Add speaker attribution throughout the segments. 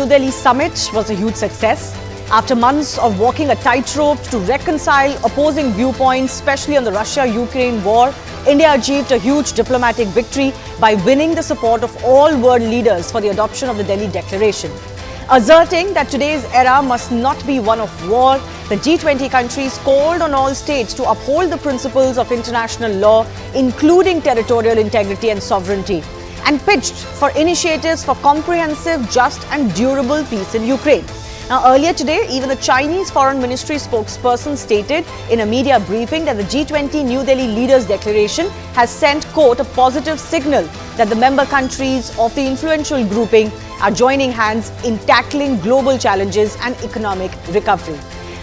Speaker 1: Delhi summit was a huge success. After months of walking a tightrope to reconcile opposing viewpoints, especially on the Russia-Ukraine war, India achieved a huge diplomatic victory by winning the support of all world leaders for the adoption of the Delhi Declaration. Asserting that today's era must not be one of war, the G20 countries called on all states to uphold the principles of international law, including territorial integrity and sovereignty, and pitched for initiatives for comprehensive, just and durable peace in Ukraine. Now, earlier today, even the Chinese Foreign Ministry spokesperson stated in a media briefing that the G20 New Delhi Leaders Declaration has sent, quote, a positive signal that the member countries of the influential grouping are joining hands in tackling global challenges and economic recovery.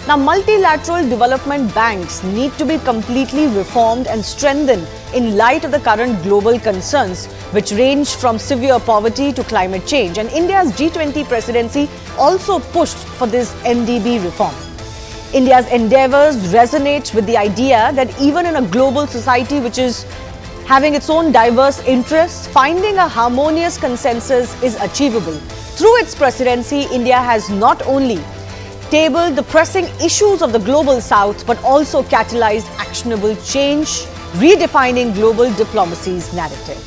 Speaker 1: Now, multilateral development banks need to be completely reformed and strengthened in light of the current global concerns, which range from severe poverty to climate change. And India's G20 presidency also pushed for this MDB reform. India's endeavours resonate with the idea that even in a global society which is having its own diverse interests, finding a harmonious consensus is achievable. Through its presidency, India has not only tabled the pressing issues of the global south, but also catalyzed actionable change, redefining global diplomacy's narrative.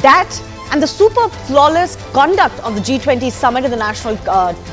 Speaker 1: That and the super flawless conduct of the G20 summit in the national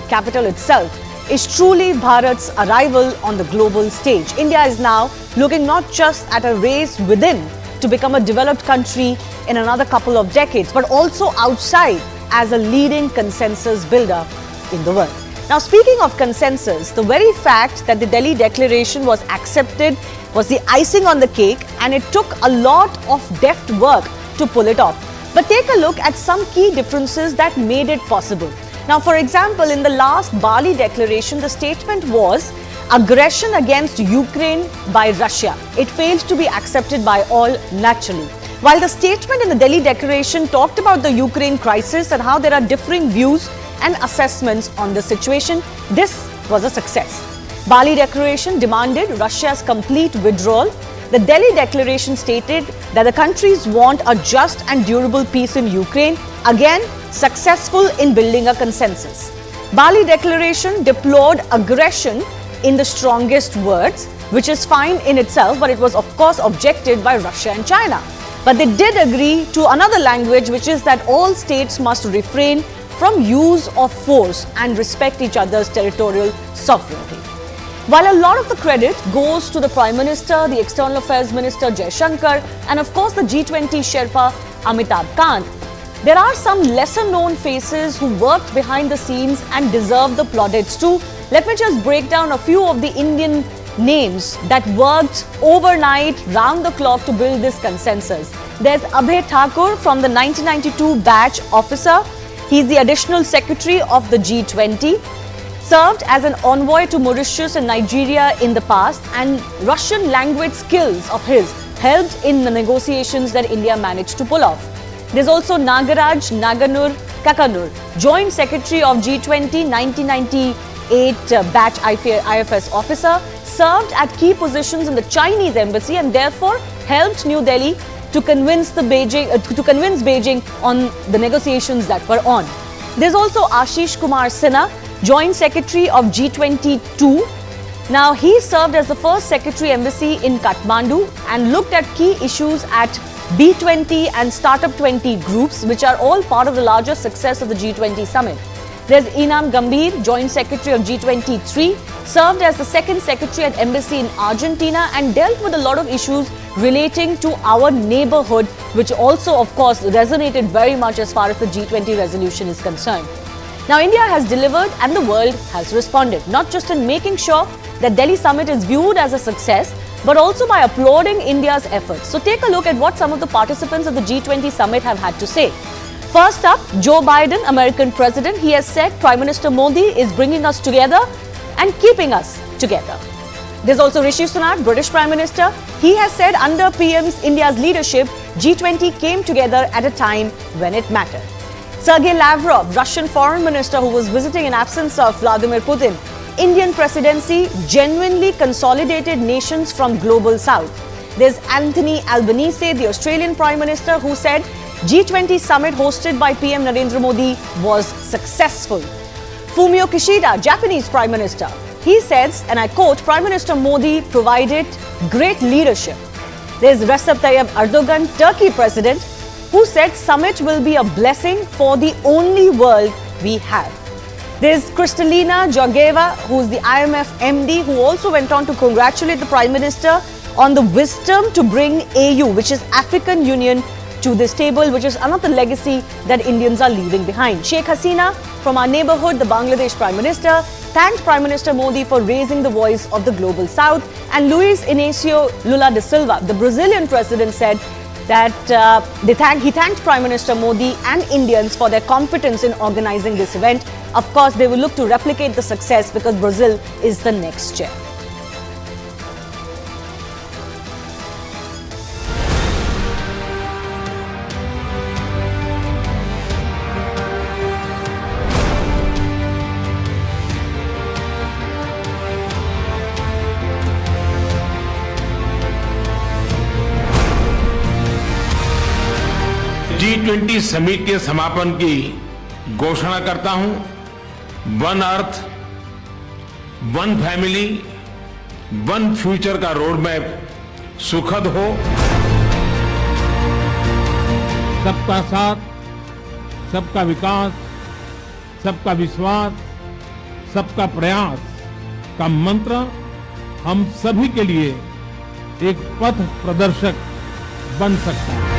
Speaker 1: capital itself is truly Bharat's arrival on the global stage. India is now looking not just at a race within to become a developed country in another couple of decades, but also outside as a leading consensus builder in the world. Now, speaking of consensus, the very fact that the Delhi Declaration was accepted was the icing on the cake, and it took a lot of deft work to pull it off. But take a look at some key differences that made it possible. Now, for example, in the last Bali Declaration, the statement was aggression against Ukraine by Russia. It failed to be accepted by all naturally. While the statement in the Delhi Declaration talked about the Ukraine crisis and how there are differing views and assessments on the situation, this was a success. Bali Declaration demanded Russia's complete withdrawal. The Delhi Declaration stated that the countries want a just and durable peace in Ukraine, again successful in building a consensus. Bali Declaration deplored aggression in the strongest words, which is fine in itself, but it was of course objected by Russia and China. But they did agree to another language, which is that all states must refrain from use of force and respect each other's territorial sovereignty. While a lot of the credit goes to the Prime Minister, the External Affairs Minister Jaishankar, and of course the G20 Sherpa Amitabh Kant, there are some lesser known faces who worked behind the scenes and deserve the plaudits too. Let me just break down a few of the Indian names that worked overnight, round the clock to build this consensus. There's Abhay Thakur from the 1992 batch officer. He's the additional secretary of the G20, served as an envoy to Mauritius and Nigeria in the past, and Russian language skills of his helped in the negotiations that India managed to pull off. There's also Nagaraj Naganur Kakanur, joint secretary of G20 1998 batch IFS officer, served at key positions in the Chinese embassy and therefore helped New Delhi to convince Beijing on the negotiations that were on. There's also Ashish Kumar Sinha, Joint Secretary of G22. Now, he served as the first Secretary Embassy in Kathmandu and looked at key issues at B20 and Startup 20 groups, which are all part of the larger success of the G20 summit. There's Inam Gambhir, Joint Secretary of G23, served as the second Secretary at Embassy in Argentina and dealt with a lot of issues relating to our neighborhood, which also, of course, resonated very much as far as the G20 resolution is concerned. Now, India has delivered and the world has responded, not just in making sure that Delhi summit is viewed as a success, but also by applauding India's efforts. So take a look at what some of the participants of the G20 summit have had to say. First up, Joe Biden, American president, he has said Prime Minister Modi is bringing us together and keeping us together. There's also Rishi Sunak, British Prime Minister. He has said under PM's India's leadership, G20 came together at a time when it mattered. Sergei Lavrov, Russian Foreign Minister who was visiting in absence of Vladimir Putin, Indian presidency genuinely consolidated nations from global south. There's Anthony Albanese, the Australian Prime Minister, who said G20 summit hosted by PM Narendra Modi was successful. Fumio Kishida, Japanese Prime Minister. He says, and I quote, Prime Minister Modi provided great leadership. There's Recep Tayyip Erdogan, Turkey President, who said summit will be a blessing for the only world we have. There's Kristalina Georgieva, who's the IMF MD, who also went on to congratulate the Prime Minister on the wisdom to bring AU, which is African Union, to this table, which is another legacy that Indians are leaving behind. Sheikh Hasina, from our neighborhood, the Bangladesh Prime Minister, thanked Prime Minister Modi for raising the voice of the Global South. And Luiz Inácio Lula da Silva, the Brazilian president, said that he thanked Prime Minister Modi and Indians for their competence in organizing this event. Of course, they will look to replicate the success because Brazil is the next chair.
Speaker 2: G20 summit के समापन की घोषणा करता हूं। One earth, one family, one future का road map सुखद हो।
Speaker 3: सबका साथ, सबका विकास, सबका विश्वास, सबका प्रयास का मंत्र हम सभी के लिए एक पथ प्रदर्शक बन सकता है।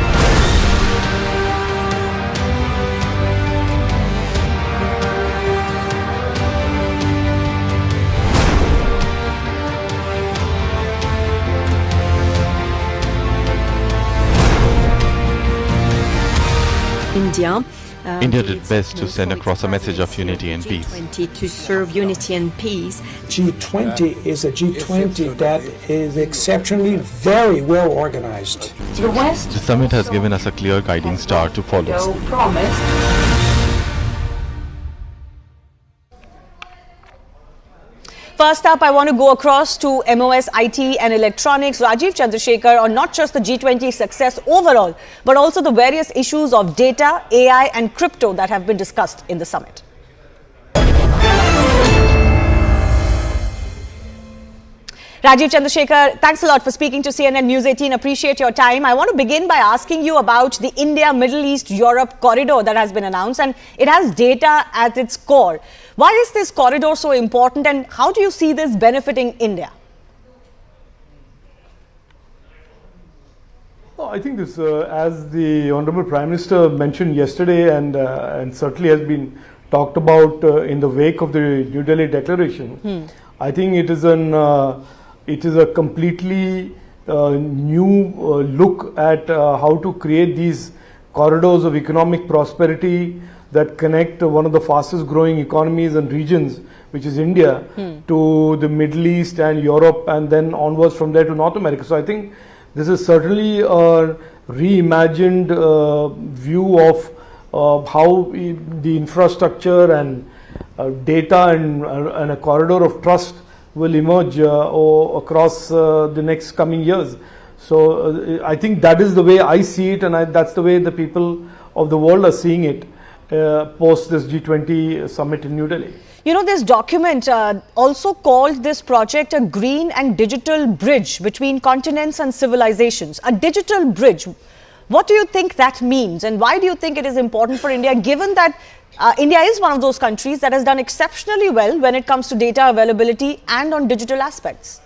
Speaker 4: India did best to send across a message of unity and peace.
Speaker 5: To serve unity and peace.
Speaker 6: G20 is a G20 that is exceptionally very well organized.
Speaker 4: The summit has given us a clear guiding star to follow.
Speaker 1: First up, I want to go across to MoS IT and Electronics, Rajiv Chandrasekhar, on not just the G20 success overall, but also the various issues of data, AI and crypto that have been discussed in the summit. Rajiv Chandrasekhar, thanks a lot for speaking to CNN News 18. Appreciate your time. I want to begin by asking you about the India, Middle East, Europe corridor that has been announced, and it has data at its core. Why is this corridor so important, and how do you see this benefiting India?
Speaker 7: Well, I think this, as the Honorable Prime Minister mentioned yesterday, and certainly has been talked about in the wake of the New Delhi Declaration, I think it is a completely new look at how to create these corridors of economic prosperity that connect one of the fastest growing economies and regions, which is India, to the Middle East and Europe, and then onwards from there to North America. So I think this is certainly a reimagined view of how the infrastructure and data and a corridor of trust will emerge across the next coming years. So I think that is the way I see it, and that's the way the people of the world are seeing it post this G20 summit in New Delhi.
Speaker 1: You know, this document also called this project a green and digital bridge between continents and civilizations. A digital bridge. What do you think that means, and why do you think it is important for India, given that India is one of those countries that has done exceptionally well when it comes to data availability and on digital aspects?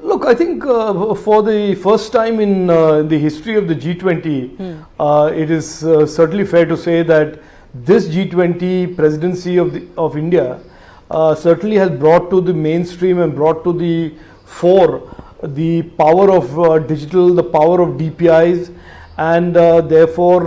Speaker 7: Look, I think for the first time in the history of the G20, it is certainly fair to say that this G20 presidency of India certainly has brought to the mainstream and brought to the fore the power of digital, the power of DPIs, and therefore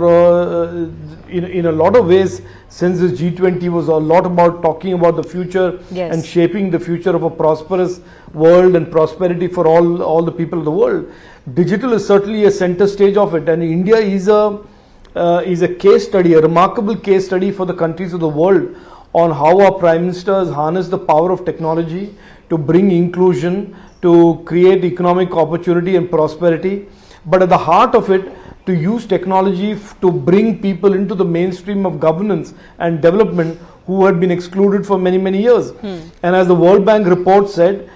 Speaker 7: in a lot of ways, since this G20 was a lot about talking about the future and shaping the future of a prosperous world and prosperity for all the people of the world, digital is certainly a center stage of it, and India is a case study, a remarkable case study for the countries of the world on how our prime ministers harness the power of technology to bring inclusion, to create economic opportunity and prosperity. But at the heart of it, to use technology to bring people into the mainstream of governance and development who had been excluded for many, many years. And as the World Bank report said,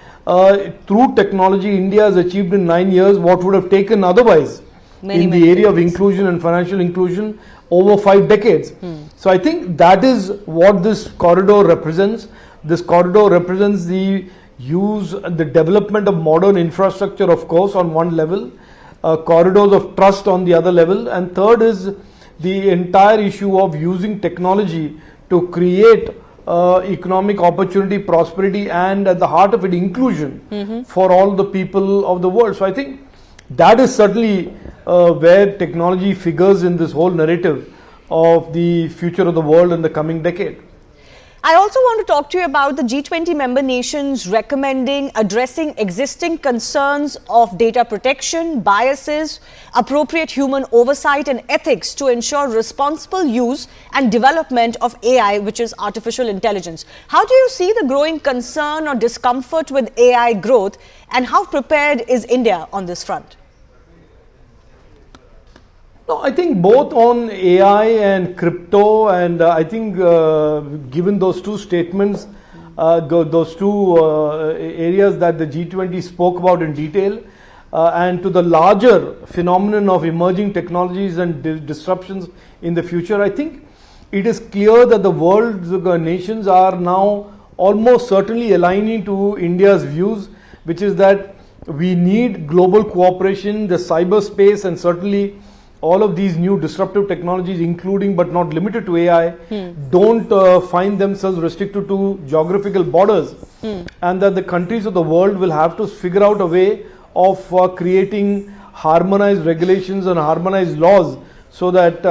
Speaker 7: through technology, India has achieved in 9 years what would have taken otherwise in the area of inclusion and financial inclusion over 5 decades. So I think that is what this corridor represents. This corridor represents the use and the development of modern infrastructure, of course, on one level, corridors of trust on the other level, and third is the entire issue of using technology to create economic opportunity, prosperity, and at the heart of it, inclusion for all the people of the world. So I think that is certainly where technology figures in this whole narrative of the future of the world in the coming decade.
Speaker 1: I also want to talk to you about the G20 member nations recommending addressing existing concerns of data protection, biases, appropriate human oversight and ethics to ensure responsible use and development of AI, which is artificial intelligence. How do you see the growing concern or discomfort with AI growth, and how prepared is India on this front?
Speaker 7: No, I think both on AI and crypto, and I think given those two statements, those two areas that the G20 spoke about in detail, and to the larger phenomenon of emerging technologies and disruptions in the future, I think it is clear that the world's nations are now almost certainly aligning to India's views, which is that we need global cooperation, the cyberspace, and certainly all of these new disruptive technologies, including but not limited to AI, don't find themselves restricted to geographical borders, and that the countries of the world will have to figure out a way of creating harmonized regulations and harmonized laws so that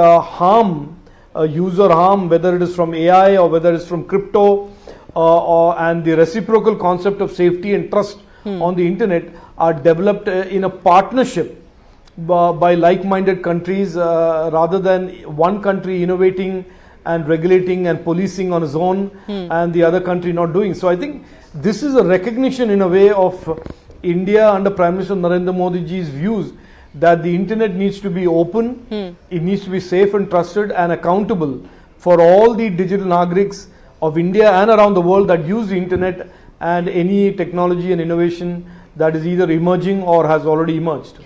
Speaker 7: user harm, whether it is from AI or whether it's from crypto, and the reciprocal concept of safety and trust on the internet are developed in a partnership by like-minded countries, rather than one country innovating and regulating and policing on its own and the other country not doing. So I think this is a recognition in a way of India under Prime Minister Narendra Modi ji's views that the internet needs to be open, it needs to be safe and trusted and accountable for all the digital nagriks of India and around the world that use the internet and any technology and innovation that is either emerging or has already emerged.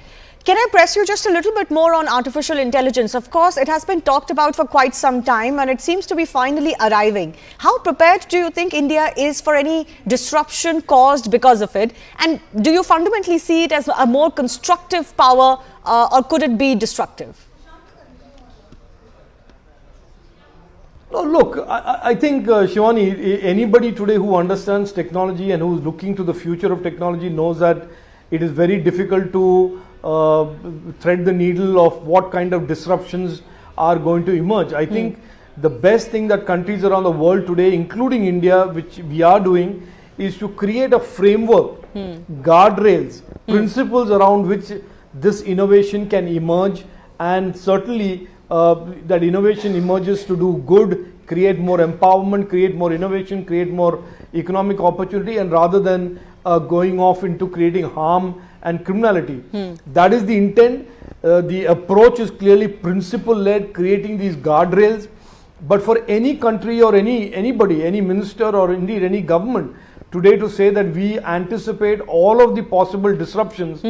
Speaker 1: Can I press you just a little bit more on artificial intelligence? Of course, it has been talked about for quite some time and it seems to be finally arriving. How prepared do you think India is for any disruption caused because of it? And do you fundamentally see it as a more constructive power, or could it be destructive?
Speaker 7: No, look, I think, Shivani, anybody today who understands technology and who is looking to the future of technology knows that it is very difficult to thread the needle of what kind of disruptions are going to emerge. I think the best thing that countries around the world today, including India, which we are doing, is to create a framework, guardrails, principles around which this innovation can emerge, and certainly that innovation emerges to do good, create more empowerment, create more innovation, create more economic opportunity, and rather than going off into creating harm and criminality. That is the intent. The approach is clearly principle-led, creating these guardrails. But for any country or anybody, any minister or indeed any government today to say that we anticipate all of the possible disruptions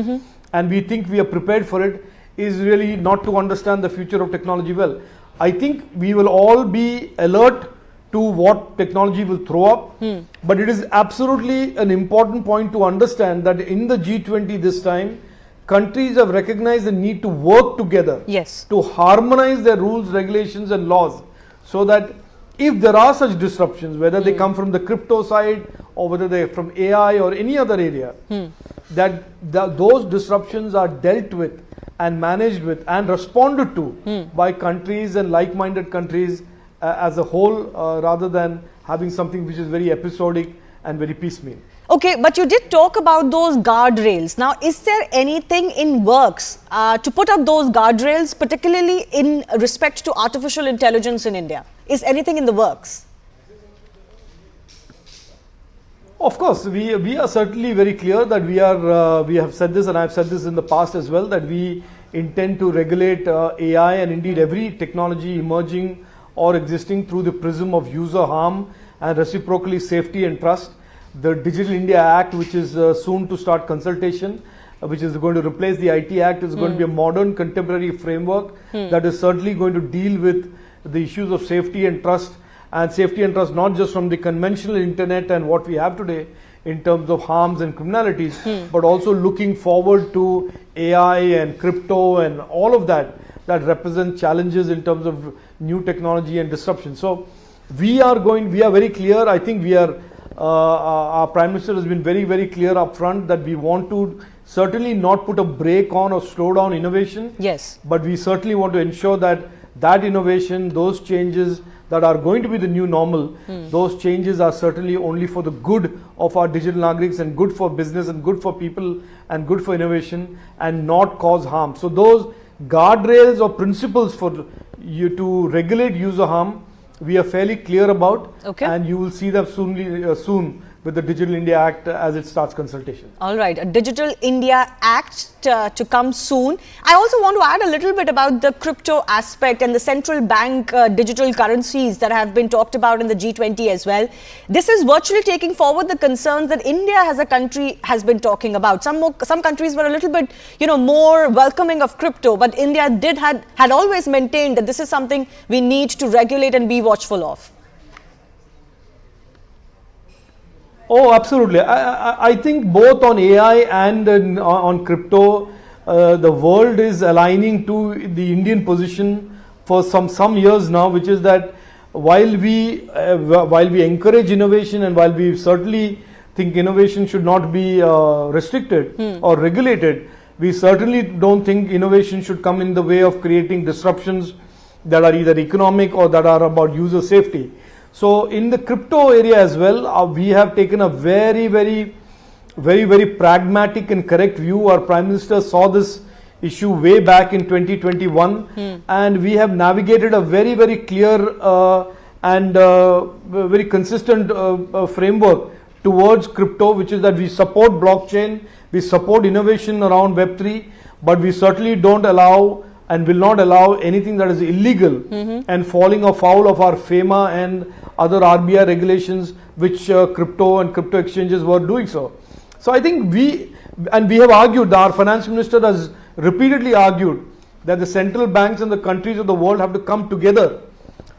Speaker 7: and we think we are prepared for it is really not to understand the future of technology well. I think we will all be alert to what technology will throw up, but it is absolutely an important point to understand that in the G20 this time, countries have recognized the need to work together, to harmonize their rules, regulations and laws, so that if there are such disruptions, whether they come from the crypto side or whether they are from AI or any other area, that those disruptions are dealt with and managed with and responded to by countries and like-minded countries as a whole, rather than having something which is very episodic and very piecemeal.
Speaker 1: Okay, but you did talk about those guardrails. Now, is there anything in works to put up those guardrails, particularly in respect to artificial intelligence in India? Is anything in the works?
Speaker 7: Of course, we are certainly very clear that we have said this, and I have said this in the past as well, that we intend to regulate AI and indeed every technology emerging or existing through the prism of user harm and reciprocally safety and trust. The Digital India Act, which is soon to start consultation, which is going to replace the IT Act, is going to be a modern contemporary framework that is certainly going to deal with the issues of safety and trust, not just from the conventional internet and what we have today in terms of harms and criminalities, but also looking forward to AI and crypto and all of that represent challenges in terms of new technology and disruption. So we are very clear. I think our Prime Minister has been very, very clear up front that we want to certainly not put a brake on or slow down innovation.
Speaker 1: Yes.
Speaker 7: But we certainly want to ensure that innovation, those changes that are going to be the new normal, those changes are certainly only for the good of our digital Nagriks and good for business and good for people and good for innovation and not cause harm. So those guardrails or principles for you to regulate user harm, we are fairly clear about, and you will see them soon with the Digital India Act as it starts consultation.
Speaker 1: All right, a Digital India Act to come soon. I also want to add a little bit about the crypto aspect and the central bank digital currencies that have been talked about in the G20 as well. This is virtually taking forward the concerns that India as a country has been talking about. Some countries were a little bit, more welcoming of crypto, but India had always maintained that this is something we need to regulate and be watchful of.
Speaker 7: Oh, absolutely. I think both on AI and on crypto, the world is aligning to the Indian position for some years now, which is that while we encourage innovation and while we certainly think innovation should not be restricted or regulated, we certainly don't think innovation should come in the way of creating disruptions that are either economic or that are about user safety. So in the crypto area as well, we have taken a very, very, very, very pragmatic and correct view. Our Prime Minister saw this issue way back in 2021 and we have navigated a very, very clear and very consistent framework towards crypto, which is that we support blockchain, we support innovation around Web3, but we certainly don't allow and will not allow anything that is illegal and falling afoul of our FEMA and other RBI regulations, which crypto and crypto exchanges were doing so. So I think we have argued, our finance minister has repeatedly argued that the central banks and the countries of the world have to come together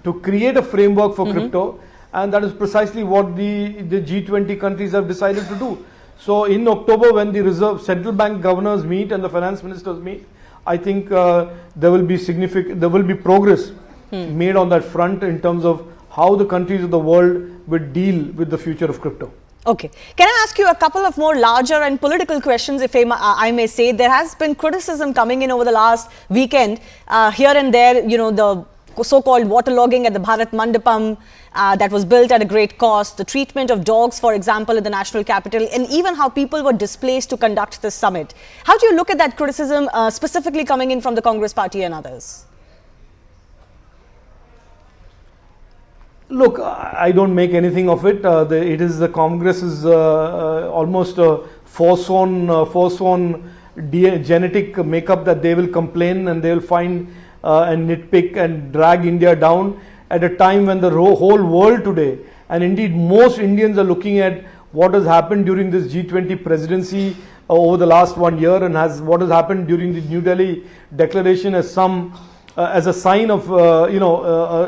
Speaker 7: to create a framework for crypto, and that is precisely what the G20 countries have decided to do. So in October, when the central bank governors meet and the finance ministers meet, I think there will be progress made on that front in terms of how the countries of the world will deal with the future of crypto.
Speaker 1: Okay. Can I ask you a couple of more larger and political questions, if I may say? There has been criticism coming in over the last weekend, here and there, the so-called waterlogging at the Bharat Mandapam that was built at a great cost, the treatment of dogs, for example, in the national capital, and even how people were displaced to conduct this summit. How do you look at that criticism, specifically coming in from the Congress party and others?
Speaker 7: Look, I don't make anything of it. It is the Congress's almost forsworn genetic makeup that they will complain and they will find and nitpick and drag India down at a time when the whole world today, and indeed most Indians, are looking at what has happened during this G20 presidency over the last 1 year and what has happened during the New Delhi declaration as a sign of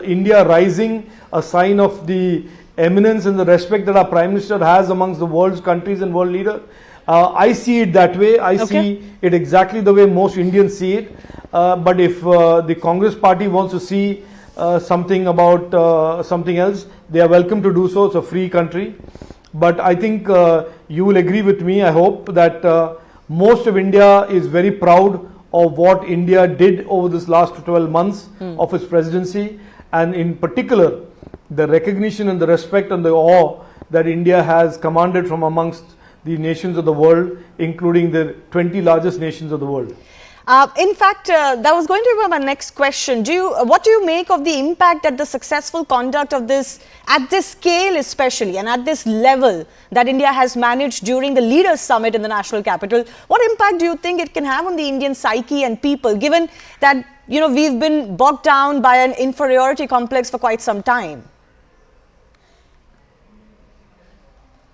Speaker 7: India rising, a sign of the eminence and the respect that our Prime Minister has amongst the world's countries and world leaders. I see it that way. I see it exactly the way most Indians see it. But if the Congress party wants to see something about something else, they are welcome to do so. It's a free country. But I think you will agree with me, I hope, that most of India is very proud of what India did over this last 12 months of its presidency, and in particular the recognition and the respect and the awe that India has commanded from amongst the nations of the world, including the 20 largest nations of the world.
Speaker 1: In fact, that was going to be my next question. What do you make of the impact that the successful conduct of this, at this scale especially, and at this level that India has managed during the Leaders Summit in the national capital, what impact do you think it can have on the Indian psyche and people, given that, you know, we've been bogged down by an inferiority complex for quite some time?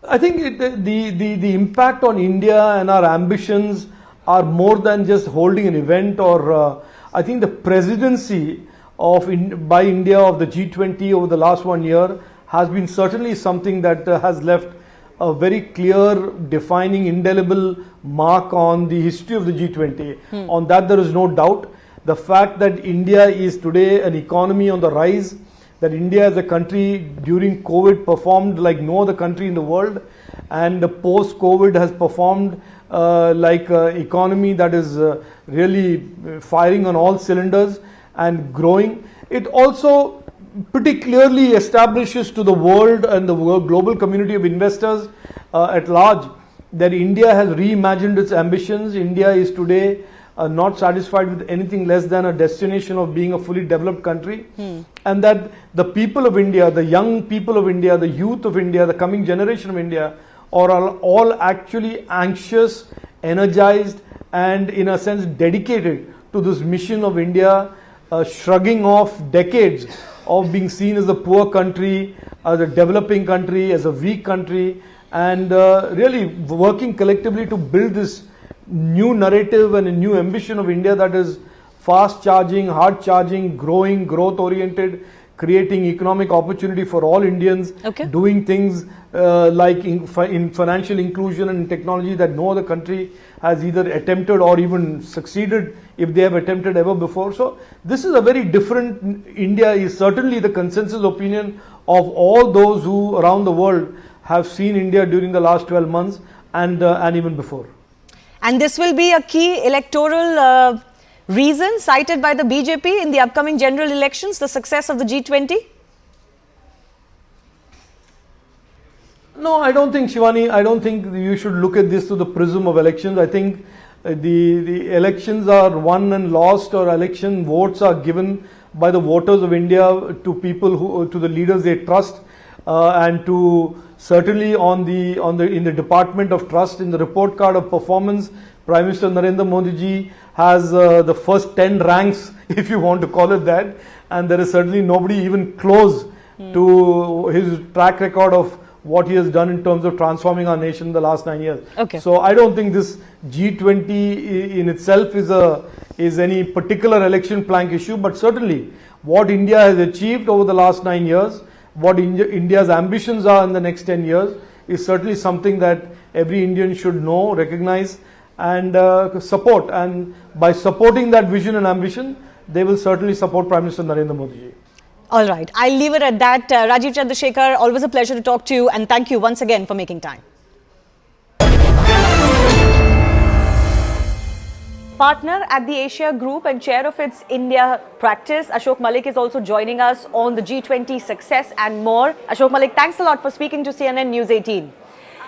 Speaker 7: I think the impact on India and our ambitions are more than just holding an event, or I think the presidency by India of the G20 over the last 1 year has been certainly something that has left a very clear, defining, indelible mark on the history of the G20. On that there is no doubt. The fact that India is today an economy on the rise, that India as a country during COVID performed like no other country in the world, and post-COVID has performed like an economy that is really firing on all cylinders and growing. It also pretty clearly establishes to the world and the global community of investors at large that India has reimagined its ambitions. India is today not satisfied with anything less than a destination of being a fully developed country, and that the people of India, the young people of India, the youth of India, the coming generation of India are all actually anxious, energized, and in a sense dedicated to this mission of India, shrugging off decades of being seen as a poor country, as a developing country, as a weak country, and really working collectively to build this new narrative and a new ambition of India that is fast charging, hard charging, growing, growth oriented, creating economic opportunity for all Indians, doing things like in financial inclusion and technology that no other country has either attempted or even succeeded if they have attempted ever before. So this is a very different India, is certainly the consensus opinion of all those who around the world have seen India during the last 12 months and even before.
Speaker 1: And this will be a key electoral reason cited by the BJP in the upcoming general elections, the success of the G20?
Speaker 7: No, I don't think, Shivani, I don't think you should look at this through the prism of elections. I think the elections are won and lost, or election votes are given by the voters of India to people to the leaders they trust, and to certainly in the department of trust, in the report card of performance, Prime Minister Narendra Modi ji has the first 10 ranks, if you want to call it that, and there is certainly nobody even close to his track record of what he has done in terms of transforming our nation in the last 9 years. So I don't think this G20 in itself is any particular election plank issue, but certainly what India has achieved over the last 9 years, what India's ambitions are in the next 10 years is certainly something that every Indian should know, recognize, and support. And by supporting that vision and ambition, they will certainly support Prime Minister Narendra Modi ji.
Speaker 1: All right, I'll leave it at that. Rajiv Chandrasekhar, always a pleasure to talk to you, and thank you once again for making time. Partner at the Asia Group and chair of its India practice, Ashok Malik, is also joining us on the G20 success and more. Ashok Malik, thanks a lot for speaking to CNN News 18.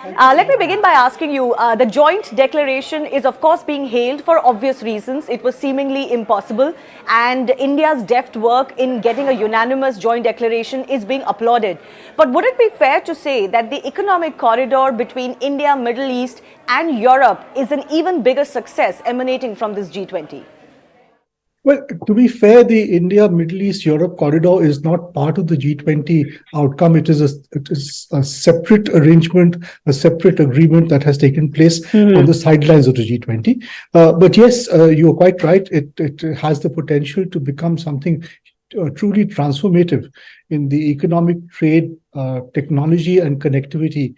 Speaker 1: Let me begin by asking you, the joint declaration is of course being hailed for obvious reasons. It was seemingly impossible, and India's deft work in getting a unanimous joint declaration is being applauded. But would it be fair to say that the economic corridor between India, Middle East and Europe is an even bigger success emanating from this G20?
Speaker 8: Well, to be fair, the India, Middle East, Europe corridor is not part of the G20 outcome. It is a separate arrangement, a separate agreement that has taken place on the sidelines of the G20. But yes, you are quite right. It has the potential to become something truly transformative in the economic, trade, technology and connectivity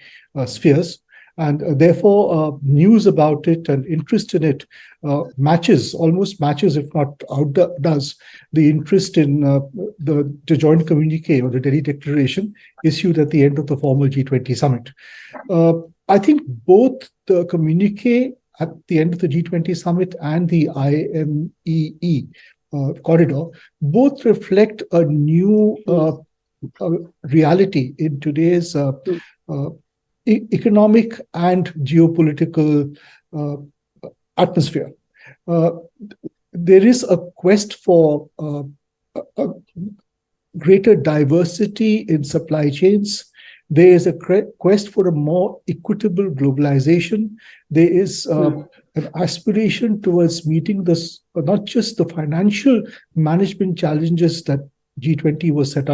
Speaker 8: spheres. And therefore, news about it and interest in it almost matches, if not outdoes, the interest in the joint communique or the Delhi Declaration issued at the end of the formal G20 summit. I think both the communique at the end of the G20 summit and the IMEE corridor both reflect a new reality in today's economic and geopolitical atmosphere. Uh, there is a quest for a greater diversity in supply chains. There is a quest for a more equitable globalization. There is an aspiration towards meeting this, not just the financial management challenges that G20 was set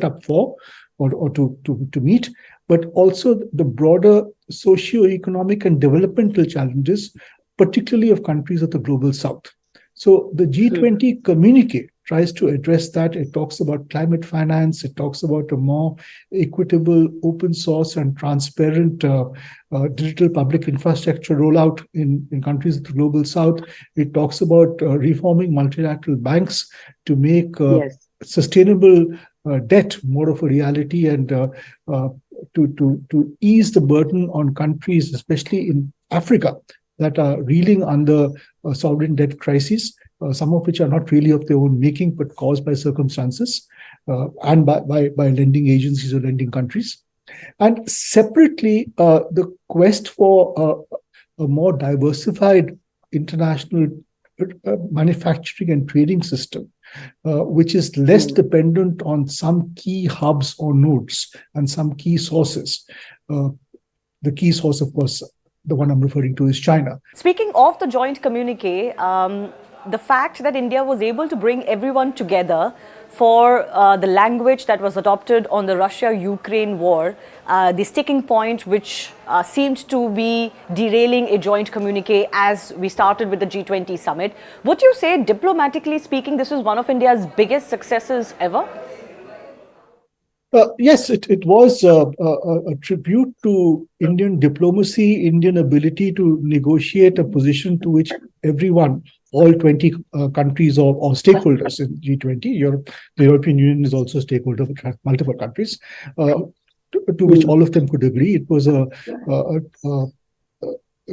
Speaker 8: up for or to meet, but also the broader socio-economic and developmental challenges, particularly of countries of the global south. So the G20 communique tries to address that. It talks about climate finance. It talks about a more equitable, open source and transparent digital public infrastructure rollout in countries of the global south. It talks about reforming multilateral banks to make sustainable debt more of a reality, and to ease the burden on countries, especially in Africa, that are reeling under sovereign debt crises, some of which are not really of their own making, but caused by circumstances and by lending agencies or lending countries. And separately, the quest for a more diversified international manufacturing and trading system, which is less dependent on some key hubs or nodes and some key sources. The key source, of course, the one I'm referring to is China.
Speaker 1: Speaking of the joint communique, the fact that India was able to bring everyone together for the language that was adopted on the Russia-Ukraine war, the sticking point which seemed to be derailing a joint communique as we started with the G20 summit. Would you say, diplomatically speaking, this is one of India's biggest successes ever?
Speaker 8: Yes, it was a tribute to Indian diplomacy, Indian ability to negotiate a position to which everyone, all 20 countries or stakeholders in G20, the European Union is also a stakeholder, which has multiple countries, to which all of them could agree. It was a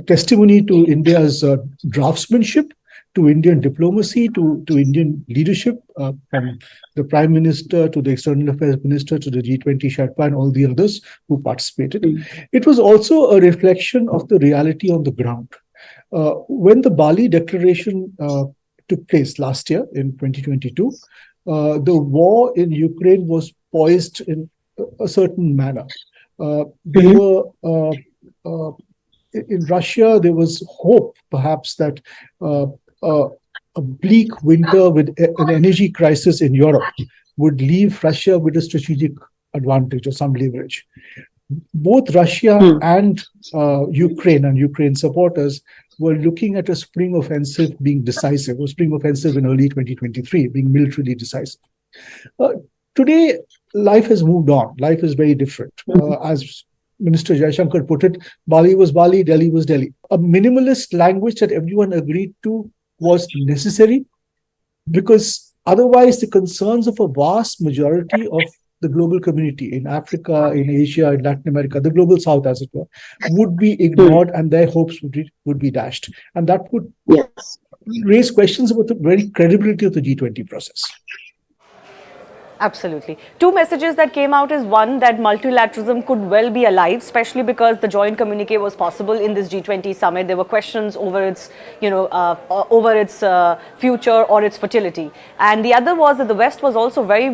Speaker 8: testimony to India's draftsmanship, to Indian diplomacy, to Indian leadership, from the Prime Minister to the External Affairs Minister to the G20 Sherpa and all the others who participated. It was also a reflection of the reality on the ground. When the Bali Declaration took place last year in 2022, the war in Ukraine was poised in a certain manner. There were, in Russia, there was hope, perhaps, that a bleak winter with an energy crisis in Europe would leave Russia with a strategic advantage or some leverage. Both Russia and Ukraine supporters were looking at a spring offensive being decisive, or spring offensive in early 2023 being militarily decisive. Today, life has moved on. Life is very different. As Minister Jaishankar put it, Bali was Bali, Delhi was Delhi. A minimalist language that everyone agreed to was necessary, because otherwise the concerns of a vast majority of the global community in Africa, in Asia, in Latin America, the global south, as it were, would be ignored and their hopes would be dashed. And that would raise questions about the very credibility of the G20 process.
Speaker 1: Absolutely. Two messages that came out is, one, that multilateralism could well be alive, especially because the joint communique was possible in this G20 summit. There were questions over its, future or its fertility. And the other was that the West was also very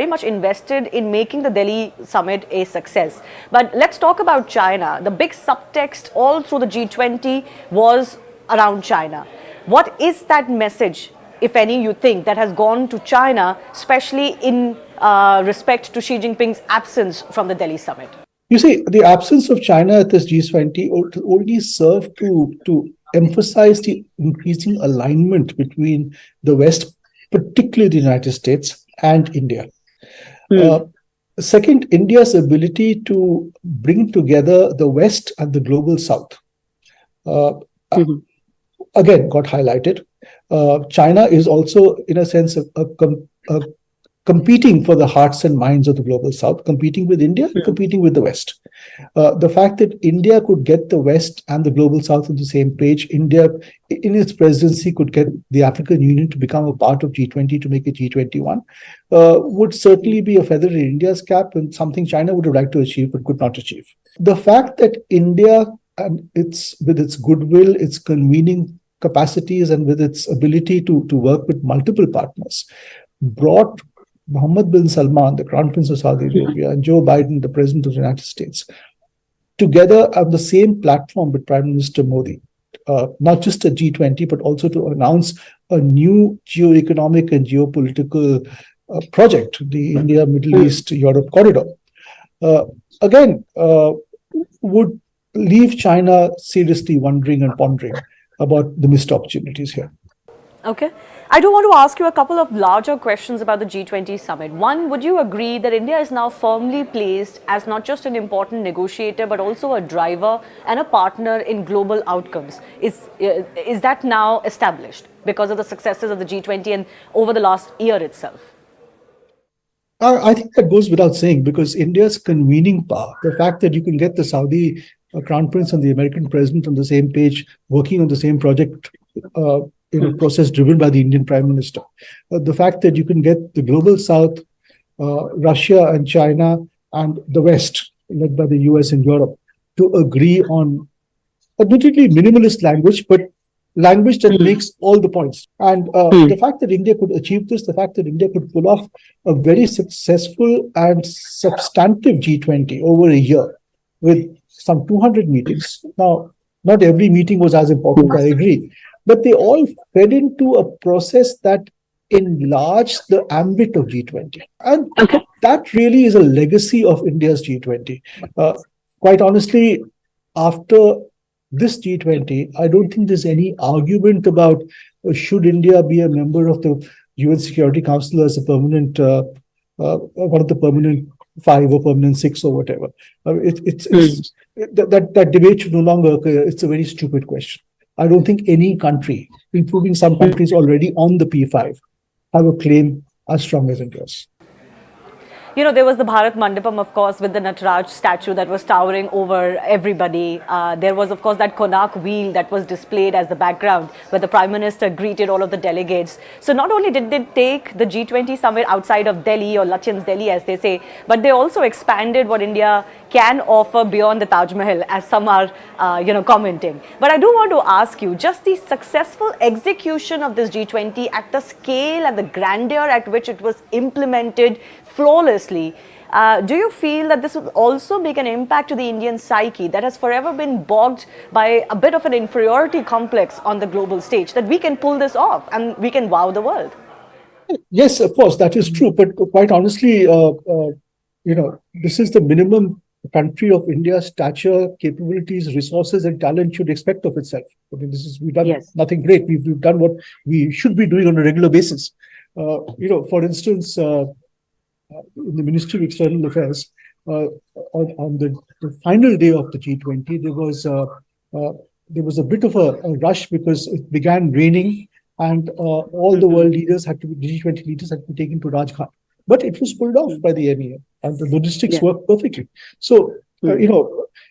Speaker 1: much invested in making the Delhi summit a success. But let's talk about China. The big subtext all through the G20 was around China. What is that message, if any, you think, that has gone to China, especially in respect to Xi Jinping's absence from the Delhi summit?
Speaker 8: You see, the absence of China at this G20 only served to emphasize the increasing alignment between the West, particularly the United States, and India. Second, India's ability to bring together the West and the global South, again, got highlighted. China is also, in a sense, competing for the hearts and minds of the global South, competing with India, competing with the West. The fact that India could get the West and the global South on the same page, India, in its presidency, could get the African Union to become a part of G20, to make it G21, would certainly be a feather in India's cap and something China would have liked to achieve but could not achieve. The fact that India, and with its goodwill, its convening capacities and with its ability to work with multiple partners, brought Mohammed bin Salman, the Crown Prince of Saudi Arabia, and Joe Biden, the President of the United States, together on the same platform with Prime Minister Modi, not just at G20, but also to announce a new geo-economic and geopolitical project, the India, Middle East, Europe corridor. Again, would leave China seriously wondering and pondering about the missed opportunities here.
Speaker 1: Okay. I do want to ask you a couple of larger questions about the G20 summit. One, would you agree that India is now firmly placed as not just an important negotiator, but also a driver and a partner in global outcomes? Is that now established because of the successes of the G20 and over the last year itself?
Speaker 8: I think that goes without saying, because India's convening power, the fact that you can get the Saudi Crown Prince and the American President on the same page, working on the same project, in a process driven by the Indian Prime Minister. The fact that you can get the Global South, Russia and China and the West, led by the US and Europe, to agree on admittedly minimalist language, but language that makes all the points. And the fact that India could achieve this, the fact that India could pull off a very successful and substantive G20 over a year with some 200 meetings. Now, not every meeting was as important, I agree, but they all fed into a process that enlarged the ambit of G20. And that really is a legacy of India's G20. Quite honestly, after this G20, I don't think there's any argument about should India be a member of the UN Security Council as a permanent, one of the permanent 5 or permanent 6 or whatever. That debate should no longer occur. It's a very stupid question. I don't think any country, including some countries already on the P5, have a claim as strong as India's.
Speaker 1: You know, there was the Bharat Mandapam, of course, with the Nataraj statue that was towering over everybody. There was, of course, that Konark wheel that was displayed as the background where the Prime Minister greeted all of the delegates. So not only did they take the G20 summit outside of Delhi, or Lachin's Delhi, as they say, but they also expanded what India can offer beyond the Taj Mahal, as some are, commenting. But I do want to ask you, just the successful execution of this G20 at the scale and the grandeur at which it was implemented flawlessly, do you feel that this will also make an impact to the Indian psyche that has forever been bogged by a bit of an inferiority complex on the global stage, that we can pull this off and we can wow the world?
Speaker 8: Yes, of course, that is true. But quite honestly, this is the minimum country of India's stature, capabilities, resources, and talent should expect of itself. I mean, we've done nothing great. We've done what we should be doing on a regular basis. For instance, in the Ministry of External Affairs, on the final day of the G20, there was a bit of a rush because it began raining, and all the world leaders G20 leaders had to be taken to Rajghat. But it was pulled off by the MEA, and the logistics worked perfectly. So,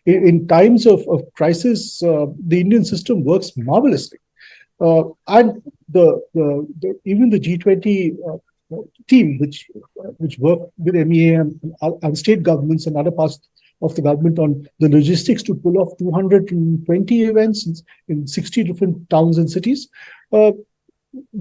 Speaker 8: in times of crisis, the Indian system works marvelously. And even the G20 team, which worked with MEA and state governments and other parts of the government on the logistics to pull off 220 events in 60 different towns and cities,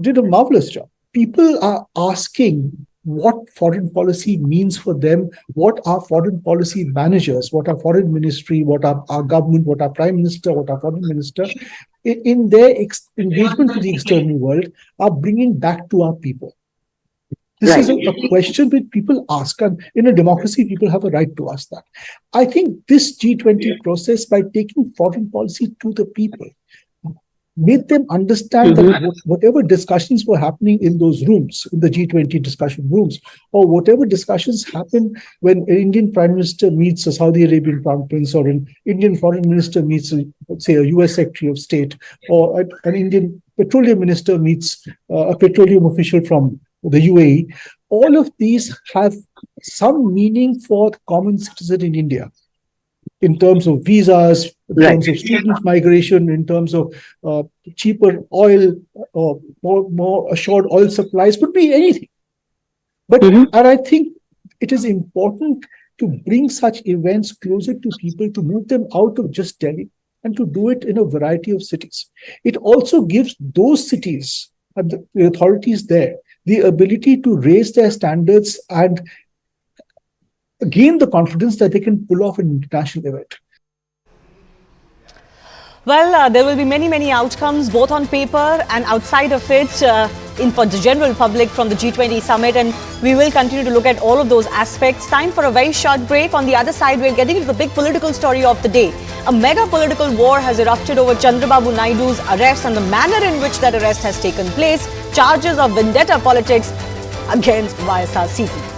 Speaker 8: did a marvelous job. People are asking what foreign policy means for them, what our foreign policy managers, what our foreign ministry, what our government, what our prime minister, what our foreign minister, in their engagement with the external world, are bringing back to our people. This is a question that people ask, and in a democracy, people have a right to ask that. I think this G20 process, by taking foreign policy to the people, made them understand that whatever discussions were happening in those rooms, in the G20 discussion rooms, or whatever discussions happen when an Indian Prime Minister meets a Saudi Arabian Crown Prince, or an Indian Foreign Minister meets, say, a US Secretary of State, or an Indian Petroleum Minister meets a petroleum official from the UAE, all of these have some meaning for the common citizen in India, in terms of visas, in terms of student migration, in terms of cheaper oil, or more assured oil supplies, could be anything. But and I think it is important to bring such events closer to people, to move them out of just Delhi and to do it in a variety of cities. It also gives those cities and the authorities there the ability to raise their standards and gain the confidence that they can pull off an international event.
Speaker 1: Well, there will be many outcomes, both on paper and outside of it, for the general public from the G20 summit, and we will continue to look at all of those aspects. Time for a very short break. On the other side, we're getting into the big political story of the day. A mega political war has erupted over Chandrababu Naidu's arrest and the manner in which that arrest has taken place. Charges of vendetta politics against YSRCP.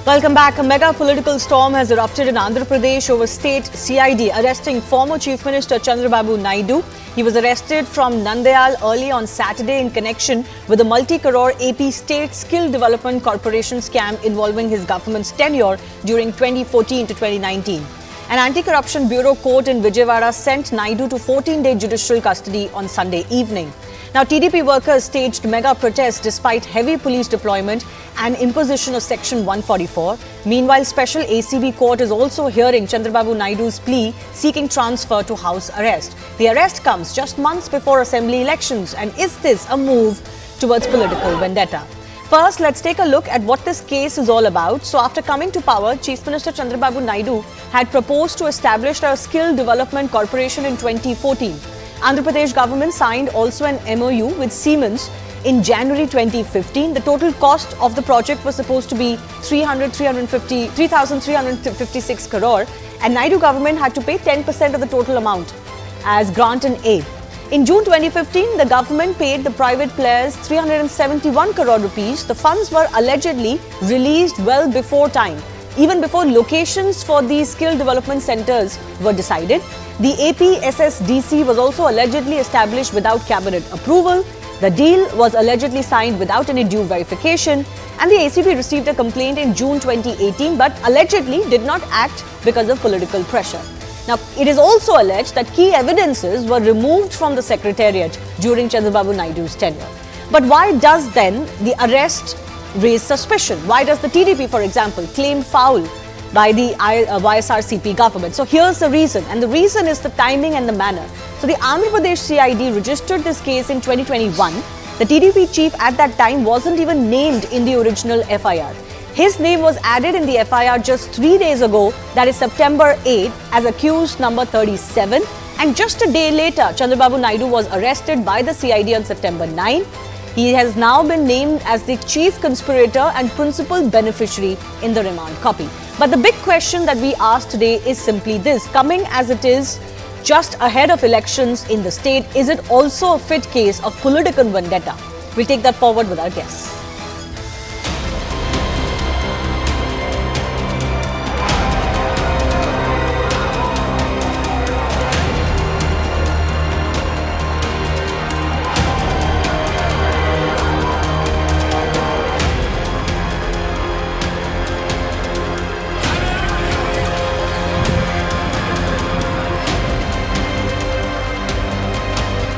Speaker 1: Welcome back. A mega political storm has erupted in Andhra Pradesh over state CID arresting former Chief Minister Chandrababu Naidu. He was arrested from Nandyal early on Saturday in connection with the multi-crore AP State Skill Development Corporation scam involving his government's tenure during 2014 to 2019. An anti-corruption bureau court in Vijayawada sent Naidu to 14-day judicial custody on Sunday evening. Now, TDP workers staged mega protests despite heavy police deployment and imposition of Section 144. Meanwhile, special ACB court is also hearing Chandrababu Naidu's plea seeking transfer to house arrest. The arrest comes just months before assembly elections, and is this a move towards political vendetta? First, let's take a look at what this case is all about. So, after coming to power, Chief Minister Chandrababu Naidu had proposed to establish a skill development corporation in 2014. Andhra Pradesh government signed also an MOU with Siemens in January 2015. The total cost of the project was supposed to be 3,356 crore, and Naidu government had to pay 10% of the total amount as grant and aid. In June 2015, the government paid the private players 371 crore rupees. The funds were allegedly released well before time, even before locations for these skill development centers were decided. The APSSDC was also allegedly established without cabinet approval. The deal was allegedly signed without any due verification, and the ACB received a complaint in June 2018 but allegedly did not act because of political pressure. Now, it is also alleged that key evidences were removed from the secretariat during Chandrababu Naidu's tenure. But why does then the arrest raise suspicion? Why does the TDP, for example, claim foul by the YSRCP government? So here's the reason, and the reason is the timing and the manner. So the Andhra Pradesh CID registered this case in 2021. The TDP chief at that time wasn't even named in the original FIR. His name was added in the FIR just 3 days ago, that is September 8, as accused number 37. And just a day later, Chandrababu Naidu was arrested by the CID on September 9. He has now been named as the chief conspirator and principal beneficiary in the remand copy. But the big question that we ask today is simply this: coming as it is just ahead of elections in the state, is it also a fit case of political vendetta? We'll take that forward with our guests.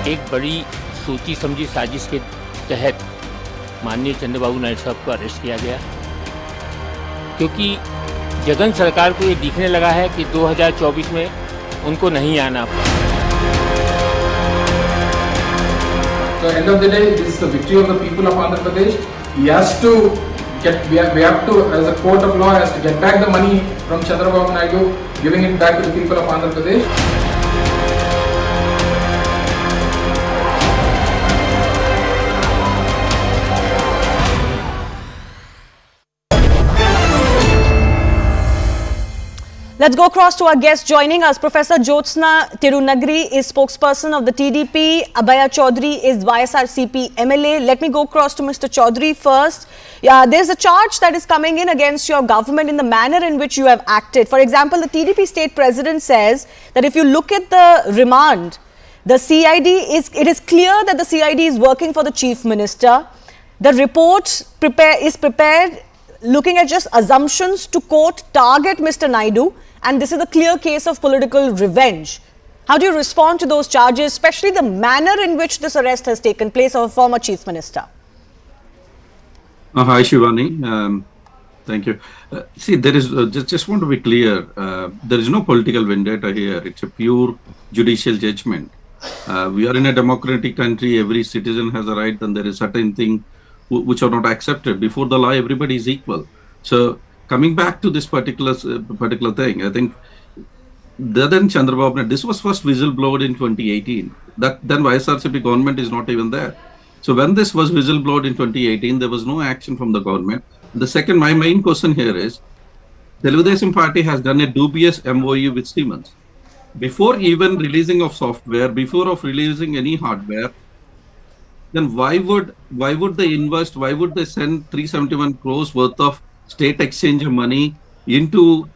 Speaker 9: एक बड़ी सोची समझी साजिश के तहत माननीय चंद्रबाबू नायडू साहब को arrest किया गया, क्योंकि जगन सरकार को ये दिखने लगा है कि 2024 में उनको नहीं आना।
Speaker 10: So end of the day, this is the victory of the people of Andhra Pradesh. He has to get, we have to, as a court of law, has to get back the money from Chandrababu Naidu, giving it back to the people of Andhra Pradesh.
Speaker 1: Let's go across to our guest joining us. Professor Jyotsna Tirunagri is spokesperson of the TDP. Abhaya Chaudhary is YSRCP MLA. Let me go across to Mr. Chaudhary first. There's a charge that is coming in against your government in the manner in which you have acted. For example, the TDP state president says that if you look at the remand, the CID it is clear that the CID is working for the chief minister. The report is prepared looking at just assumptions to quote target Mr. Naidu, and this is a clear case of political revenge. How do you respond to those charges, especially the manner in which this arrest has taken place of a former chief minister?
Speaker 11: Hi Shivani, thank you. See, there is just want to be clear. There is no political vendetta here. It's a pure judicial judgment. We are in a democratic country. Every citizen has a right, and there is certain things which are not accepted. Before the law, everybody is equal. So coming back to this particular thing, I think then Chandrababu Naidu, this was first whistleblown in 2018. Then YSRCP government is not even there. So when this was whistleblowed in 2018, there was no action from the government. The second, my main question here is, Telugu Desam Party has done a dubious MOU with Siemens. Before even releasing of software, before of releasing any hardware, then why would they invest, why would they send 371 crores worth of state exchange money into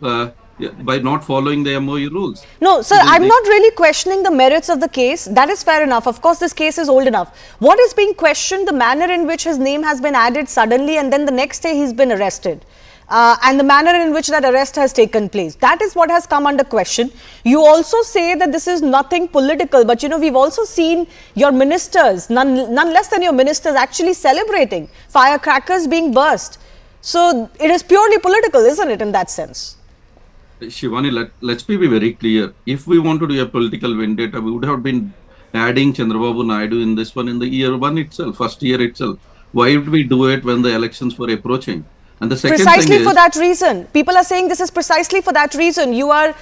Speaker 11: by not following the MOU rules?
Speaker 1: No, sir, I'm not really questioning the merits of the case. That is fair enough. Of course, this case is old enough. What is being questioned, the manner in which his name has been added suddenly and then the next day he's been arrested. And the manner in which that arrest has taken place. That is what has come under question. You also say that this is nothing political, but we've also seen your ministers, none less than your ministers, actually celebrating firecrackers being burst. So it is purely political, isn't it, in that sense?
Speaker 11: Shivani, let's be very clear. If we want to do a political vendetta, we would have been adding Chandrababu Naidu in this one in the year one itself, first year itself. Why would we do it when the elections were approaching? And the second
Speaker 1: precisely
Speaker 11: thing
Speaker 1: for that reason. People are saying this is precisely for that reason. You are,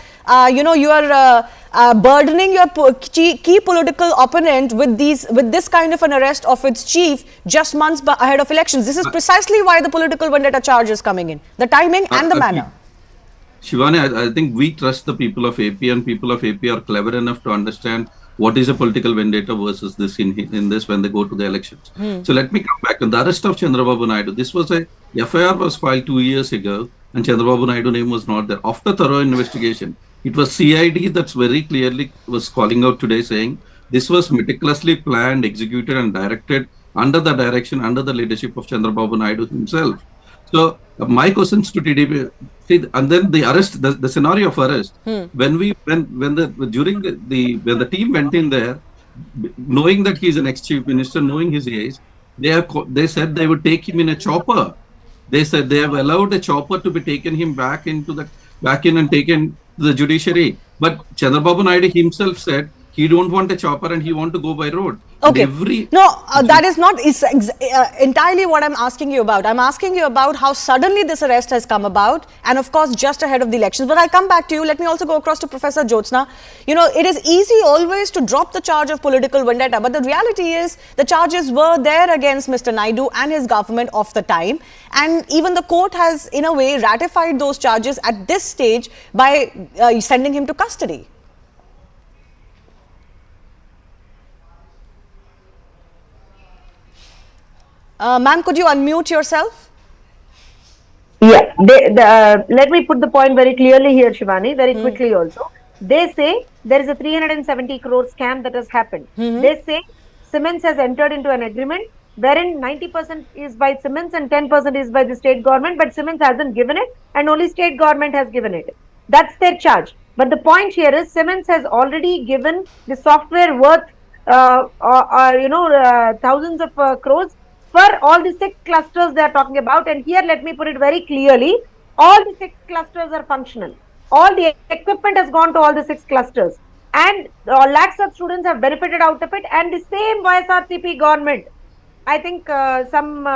Speaker 1: burdening your key political opponent with this kind of an arrest of its chief just months ahead of elections. This is precisely why the political vendetta charge is coming in. The timing and the manner.
Speaker 11: Shivani, I think we trust the people of AP, and people of AP are clever enough to understand what is a political vendetta versus this in this when they go to the elections. So let me come back. On the arrest of Chandrababu Naidu, this was FIR was filed 2 years ago, and Chandrababu Naidu name was not there. After thorough investigation, it was CID that's very clearly was calling out today saying this was meticulously planned, executed and directed under the direction, under the leadership of Chandrababu Naidu himself. So my questions to TDP, see, and then the arrest, the scenario of arrest, when the team went in there, knowing that he is an ex-chief minister, knowing his age, they said they would take him in a chopper. They said they have allowed a chopper to be taken him back in and taken to the judiciary. But Chandrababu Naidu himself said he don't want a chopper and he want to go by road.
Speaker 1: Okay. That is not entirely what I'm asking you about. I'm asking you about how suddenly this arrest has come about, and of course just ahead of the elections. But I'll come back to you. Let me also go across to Professor Jyotsna. It is easy always to drop the charge of political vendetta, but the reality is the charges were there against Mr. Naidu and his government of the time, and even the court has in a way ratified those charges at this stage by sending him to custody. Ma'am, could you unmute yourself?
Speaker 12: Yeah, let me put the point very clearly here, Shivani, very quickly also. They say there is a 370 crore scam that has happened. They say Siemens has entered into an agreement wherein 90% is by Siemens and 10% is by the state government, but Siemens hasn't given it and only state government has given it. That's their charge. But the point here is Siemens has already given the software worth thousands of crores for all the 6 clusters they are talking about. And here let me put it very clearly, all the 6 clusters are functional. All the equipment has gone to all the 6 clusters and lakhs of students have benefited out of it, and the same YSRCP government, I think some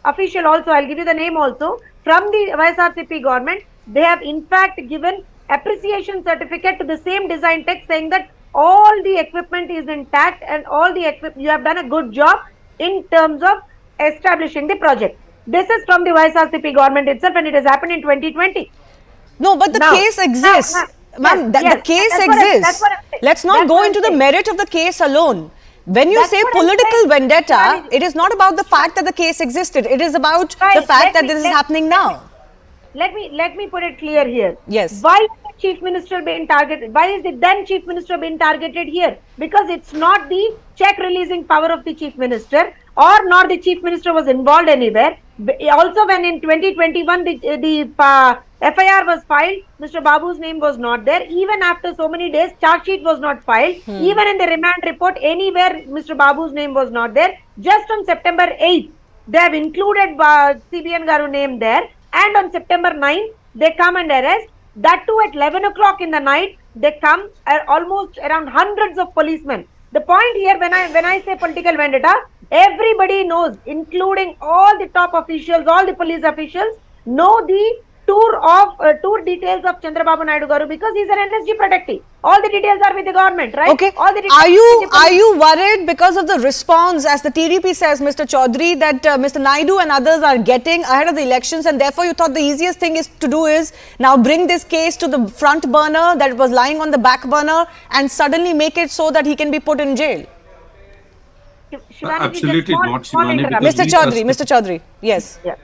Speaker 12: official also, I'll give you the name also, from the YSRCP government, they have in fact given appreciation certificate to the same design tech saying that all the equipment is intact and all the you have done a good job in terms of establishing the project. This is from the YSRCP government itself, and it has happened in 2020.
Speaker 1: No, but the case exists. Ma'am, the case exists. Let's not go into the merit of the case alone. When you say political vendetta, it is not about the fact that the case existed. It is about the fact that this is happening now.
Speaker 12: Let me put it clear here.
Speaker 1: Yes.
Speaker 12: Why is the Chief Minister being targeted? Why is the then Chief Minister being targeted here? Because it's not the check releasing power of the Chief Minister, or nor the Chief Minister was involved anywhere. Also, when in 2021 the FIR was filed, Mr. Babu's name was not there. Even after so many days, charge sheet was not filed. Even in the remand report, anywhere Mr. Babu's name was not there. Just on September 8th, they have included CBN Garu name there. And on September 9th, they come and arrest. That too at 11 o'clock in the night, they come almost around hundreds of policemen. The point here, when I say political vendetta, everybody knows, including all the top officials, all the police officials, know the tour details of Chandrababu Naidu Garu, because he's an NSG protectee. All the details are with the government, right?
Speaker 1: Okay. Are you worried because of the response, as the TDP says, Mr. Chaudhary, that Mr. Naidu and others are getting ahead of the elections, and therefore you thought the easiest thing to do is now bring this case to the front burner that was lying on the back burner and suddenly make it so that he can be put in jail?
Speaker 11: Absolutely not, Shivani.
Speaker 1: Mr. Chaudhary, yes.
Speaker 12: Yeah.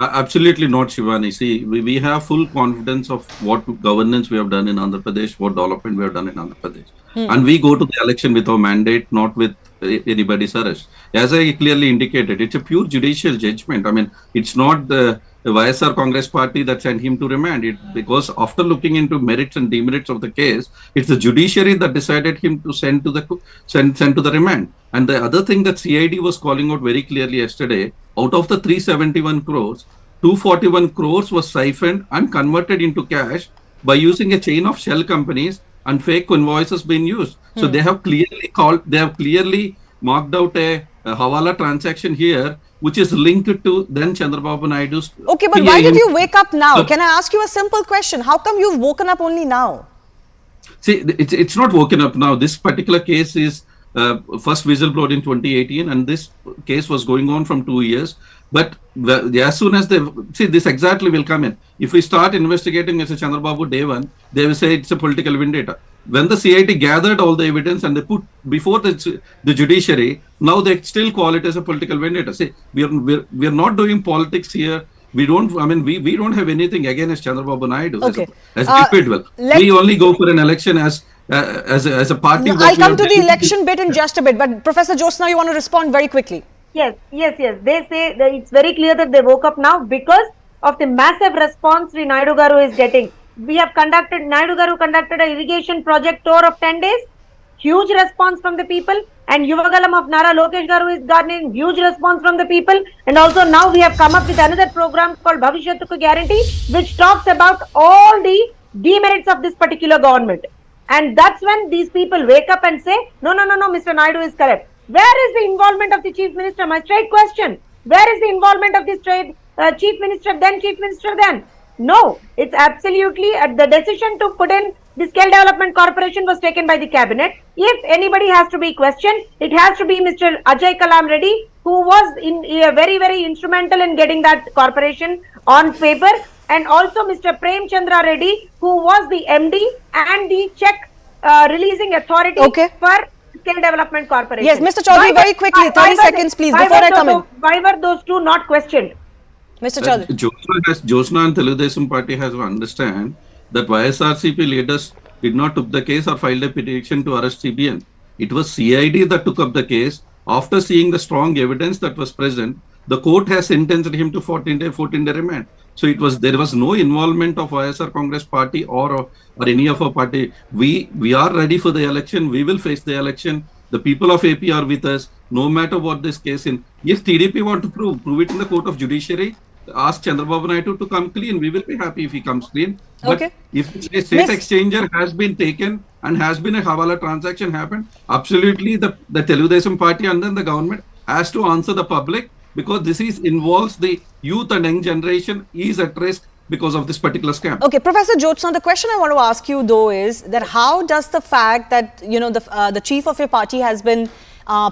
Speaker 11: Absolutely not, Shivani. See, we have full confidence of what governance we have done in Andhra Pradesh, what development we have done in Andhra Pradesh. And we go to the election with our mandate, not with anybody's arrest. As I clearly indicated, it's a pure judicial judgment. I mean, it's not the YSR Congress party that sent him to remand it, because after looking into merits and demerits of the case, it's the judiciary that decided him to send to the remand. And the other thing that CID was calling out very clearly yesterday, out of the 371 crores, 241 crores was siphoned and converted into cash by using a chain of shell companies and fake invoices being used. So they have clearly marked out a Hawala transaction here, which is linked to then Chandrababu Naidu's.
Speaker 1: Okay, but why did you wake up now? Can I ask you a simple question? How come you've woken up only now?
Speaker 11: See, it's not woken up now. This particular case is first whistleblowed in 2018, and this case was going on from 2 years. But as soon as this exactly will come in. If we start investigating Mr. Chandrababu day one, they will say it's a political vendetta. When the CIT gathered all the evidence and they put before the judiciary, now they still call it as a political vendetta. See, we are not doing politics here. We don't have anything against Chandrababu Naidu as individual. We only go for an election as a party.
Speaker 1: I'll come to the election bit in just a bit, but Professor Jyotsna, you want to respond very quickly?
Speaker 12: Yes. They say that it's very clear that they woke up now because of the massive response Naidu Garu is getting. Naidu Garu conducted an irrigation project tour of 10 days. Huge response from the people. And Yuvagalam of Nara Lokesh Garu is garnering huge response from the people. And also now we have come up with another program called Bhavishyattu Guarantee, which talks about all the demerits of this particular government. And that's when these people wake up and say, no, Mr. Naidu is correct. Where is the involvement of the Chief Minister? My straight question. Where is the involvement of the Chief Minister then? No, it's absolutely the decision to put in the Skill Development Corporation was taken by the cabinet. If anybody has to be questioned, it has to be Mr. Ajay Kalam Reddy, who was very, very instrumental in getting that corporation on paper, and also Mr. Prem Chandra Reddy, who was the MD and the check releasing authority for Skill Development Corporation.
Speaker 1: Yes, Mr. Chaudhary, very quickly, 30 seconds please, before I come in.
Speaker 12: Why were those two not questioned?
Speaker 1: Mr. Chaudhary.
Speaker 11: Jyotsna and Telugu Desam Party has to understand that YSRCP leaders did not took the case or filed a petition to arrest CBN. It was CID that took up the case. After seeing the strong evidence that was present, the court has sentenced him to 14-day remand. So there was no involvement of YSR Congress party or any of our party. We are ready for the election. We will face the election. The people of AP are with us, no matter what this case in. If TDP want to prove it in the court of judiciary, ask Chandrababu Naidu to come clean. We will be happy if he comes clean. But if a state exchanger has been taken and has been a Hawala transaction happened, absolutely the Telugu Desam Party and then the government has to answer the public, because this involves the youth and young generation is at risk because of this particular scam.
Speaker 1: Okay, Professor Jyotsna, the question I want to ask you though is that how does the fact that the chief of your party has been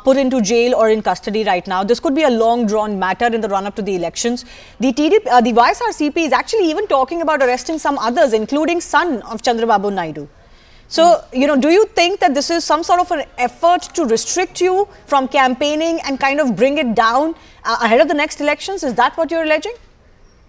Speaker 1: put into jail or in custody right now. This could be a long-drawn matter in the run-up to the elections. The YSRCP is actually even talking about arresting some others, including son of Chandrababu Naidu. So, do you think that this is some sort of an effort to restrict you from campaigning and kind of bring it down ahead of the next elections? Is that what you're alleging?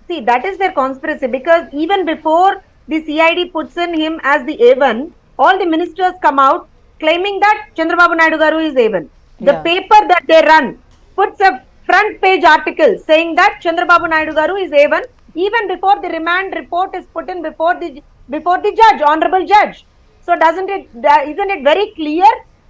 Speaker 12: See, that is their conspiracy, because even before the CID puts in him as the A1, all the ministers come out claiming that Chandrababu Naidu garu is A1. The paper that they run puts a front page article saying that Chandrababu Naidu garu is A1 even before the remand report is put in before the judge, honorable judge. So isn't it very clear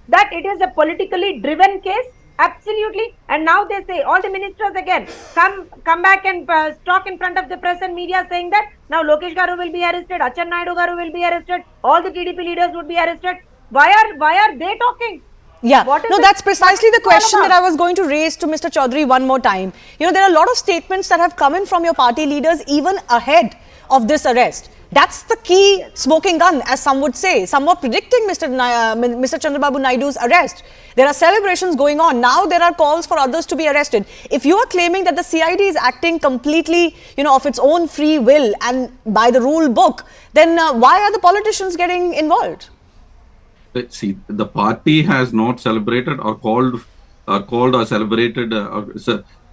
Speaker 12: that it is a politically driven case? Absolutely. And now they say, all the ministers again come back and talk in front of the press and media saying that now Lokesh garu will be arrested, Achan Naidu garu will be arrested, all the TDP leaders would be arrested. Why are they talking?
Speaker 1: Yeah, no, that's precisely the question that I was going to raise to Mr. Chaudhary one more time. There are a lot of statements that have come in from your party leaders even ahead of this arrest. That's the key smoking gun, as some would say, somewhat predicting Mr. Chandrababu Naidu's arrest. There are celebrations going on. Now there are calls for others to be arrested. If you are claiming that the CID is acting completely, of its own free will and by the rule book, then why are the politicians getting involved?
Speaker 11: See, the party has not celebrated or called or celebrated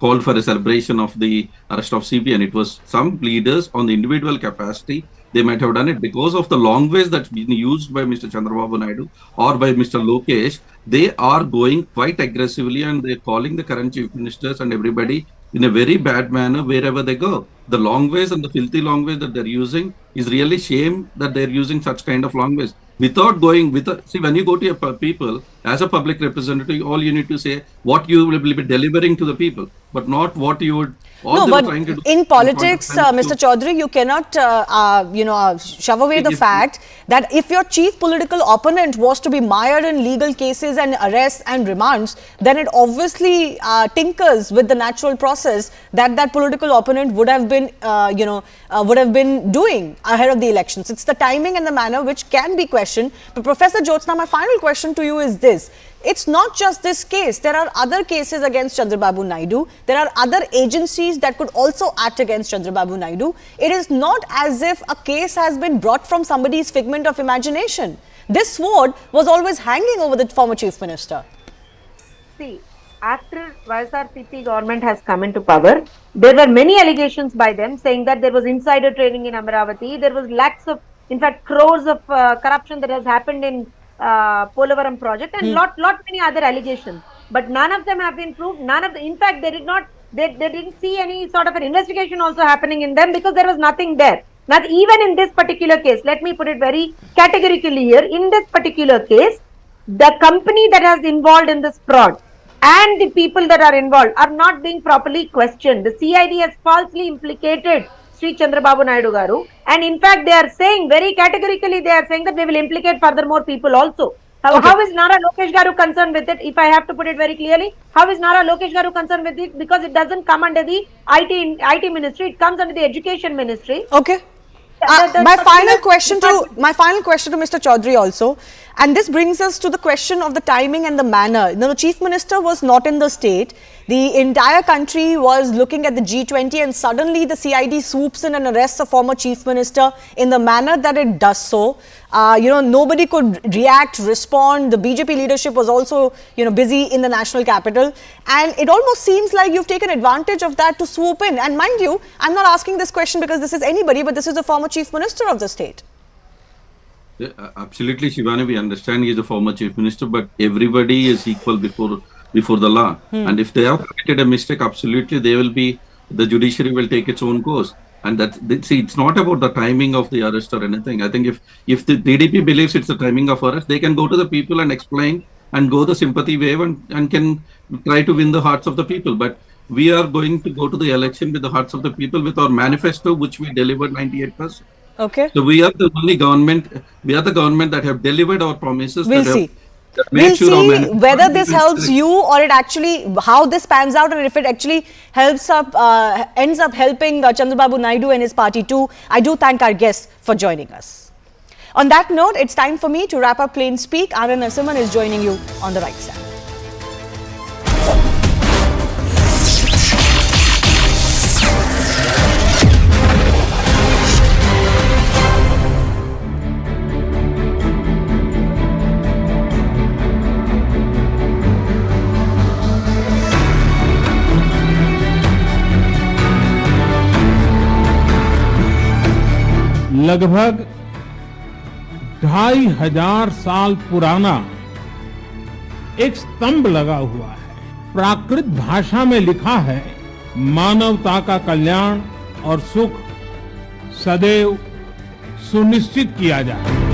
Speaker 11: called for a celebration of the arrest of CP, and it was some leaders on the individual capacity. They might have done it because of the language that's been used by Mr. Chandrababu Naidu or by Mr. Lokesh. They are going quite aggressively and they're calling the current chief ministers and everybody in a very bad manner wherever they go. The language and the filthy language that they're using is really shame that they're using such kind of language. See, when you go to your people as a public representative, all you need to say what you will be delivering to the people, but not what you would.
Speaker 1: In politics, Mr. Chaudhary, you cannot, shove away the fact that if your chief political opponent was to be mired in legal cases and arrests and remands, then it obviously tinkers with the natural process that political opponent would have been, doing ahead of the elections. It's the timing and the manner which can be questioned. But Professor Jyotsna, my final question to you is this. It's not just this case. There are other cases against Chandrababu Naidu. There are other agencies that could also act against Chandrababu Naidu. It is not as if a case has been brought from somebody's figment of imagination. This sword was always hanging over the former chief minister.
Speaker 12: See, after YSRCP government has come into power, there were many allegations by them saying that there was insider trading in Amaravati. There was lakhs of, in fact, crores of corruption that has happened in Polavaram project and lot many other allegations, but none of them have been proved. In fact, they didn't see any sort of an investigation also happening in them because there was nothing there. Not even in this particular case, let me put it very categorically here, in this particular case, the company that has involved in this fraud and the people that are involved are not being properly questioned. The CID has falsely implicated Sri Chandrababu Naidu garu, and in fact they are saying very categorically, they are saying that they will implicate furthermore people also. How is Nara Lokesh garu concerned with it? If I have to put it very clearly, how is Nara Lokesh garu concerned with it? Because it doesn't come under the IT ministry, it comes under the education ministry.
Speaker 1: Okay. My final question to Mr. Chaudhary also, and this brings us to the question of the timing and the manner. The chief minister was not in the state. The entire country was looking at the G20, and suddenly the CID swoops in and arrests a former chief minister in the manner that it does so. Nobody could react, respond. The BJP leadership was also, busy in the national capital. And it almost seems like you've taken advantage of that to swoop in. And mind you, I'm not asking this question because this is anybody, but this is the former chief minister of the state.
Speaker 11: Yeah, absolutely, Shivani, we understand he is the former chief minister, but everybody is equal before the law. And if they have committed a mistake, absolutely, the judiciary will take its own course. And it's not about the timing of the arrest or anything. I think if the DDP believes it's the timing of arrest, they can go to the people and explain and go the sympathy wave and can try to win the hearts of the people. But we are going to go to the election with the hearts of the people with our manifesto, which we delivered 98%.
Speaker 1: Okay.
Speaker 11: So we are the only government, that have delivered our promises.
Speaker 1: We'll see. We'll see whether this helps you or it actually, how this pans out, and if it actually ends up helping Chandrababu Naidu and his party too. I do thank our guests for joining us. On that note, it's time for me to wrap up Plain Speak. Anand Narasimhan is joining you on the right side.
Speaker 3: लगभग 2500 साल पुराना एक स्तंभ लगा हुआ है। प्राकृत भाषा में लिखा है, मानवता का कल्याण और सुख सदैव सुनिश्चित किया जाए।